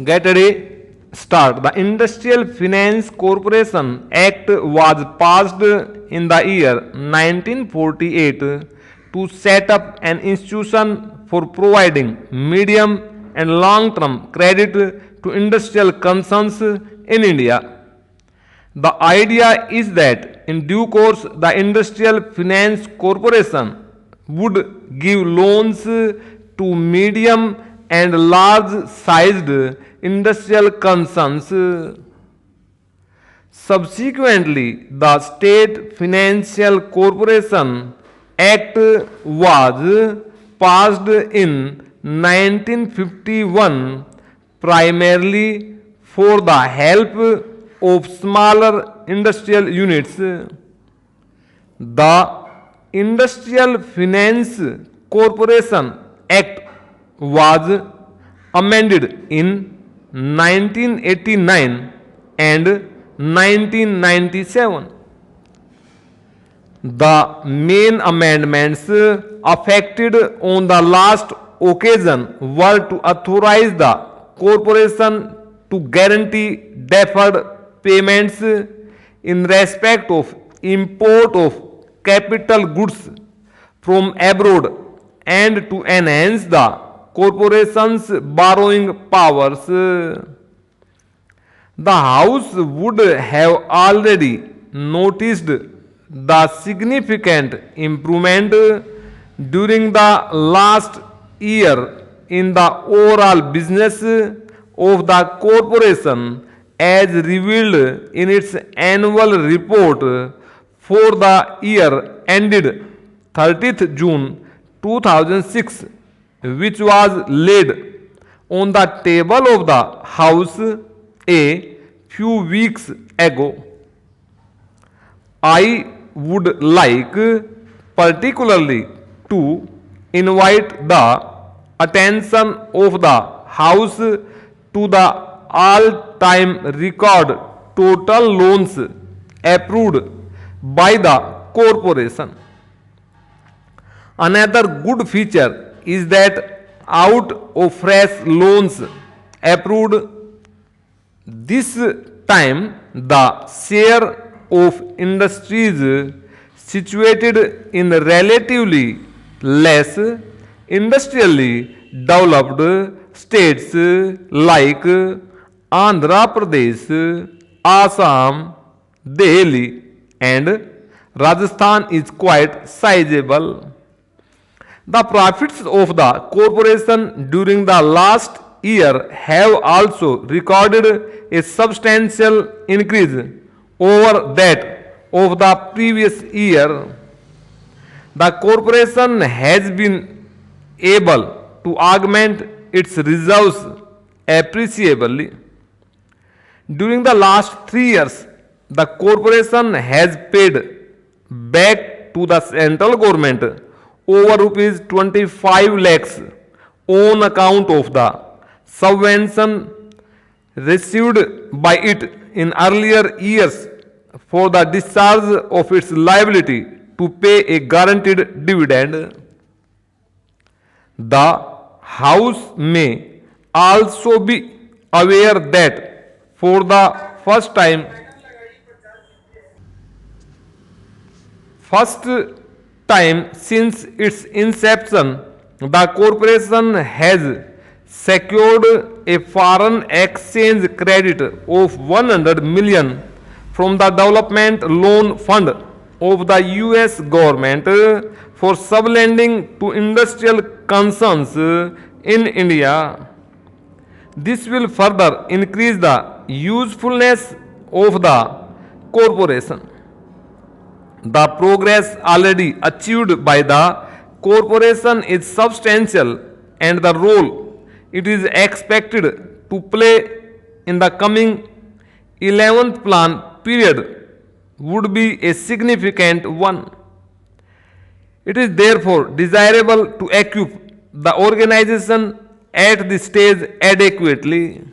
Get ready, start. The Industrial Finance Corporation Act was passed in the year 1948 to set up an institution for providing medium and long term credit to industrial concerns in India. The idea is that in due course the Industrial Finance Corporation would give loans to medium and large sized industrial concerns. Subsequently, the State Financial Corporation Act was passed in 1951 primarily for the help of smaller industrial units. The Industrial Finance Corporation Act was amended in 1989 and 1997. The main amendments affected on the last occasion were to authorize the corporation to guarantee deferred payments in respect of import of capital goods from abroad and to enhance the corporation's borrowing powers. The House would have already noticed the significant improvement during the last year in the overall business of the corporation as revealed in its annual report for the year ended 30th June 2006, which was laid on the table of the House a few weeks ago. I would like particularly to invite the attention of the House to the all-time record total loans approved by the corporation. Another good feature is that out of fresh loans approved this time, the share of industries situated in relatively less industrially developed states like Andhra Pradesh, Assam, Delhi and Rajasthan is quite sizable. The profits of the corporation during the last year have also recorded a substantial increase over that of the previous year. The corporation has been able to augment its reserves appreciably. During the last 3 years, the corporation has paid back to the central government over rupees 25 lakhs on account of the subvention received by it in earlier years for the discharge of its liability to pay a guaranteed dividend. The House may also be aware that for the first time since its inception, the corporation has secured a foreign exchange credit of 100 million from the Development Loan Fund of the US government for sublending to industrial concerns in India. This will further increase the usefulness of the corporation. The progress already achieved by the corporation is substantial and the role it is expected to play in the coming 11th plan period would be a significant one. It is therefore desirable to equip the organization at this stage adequately.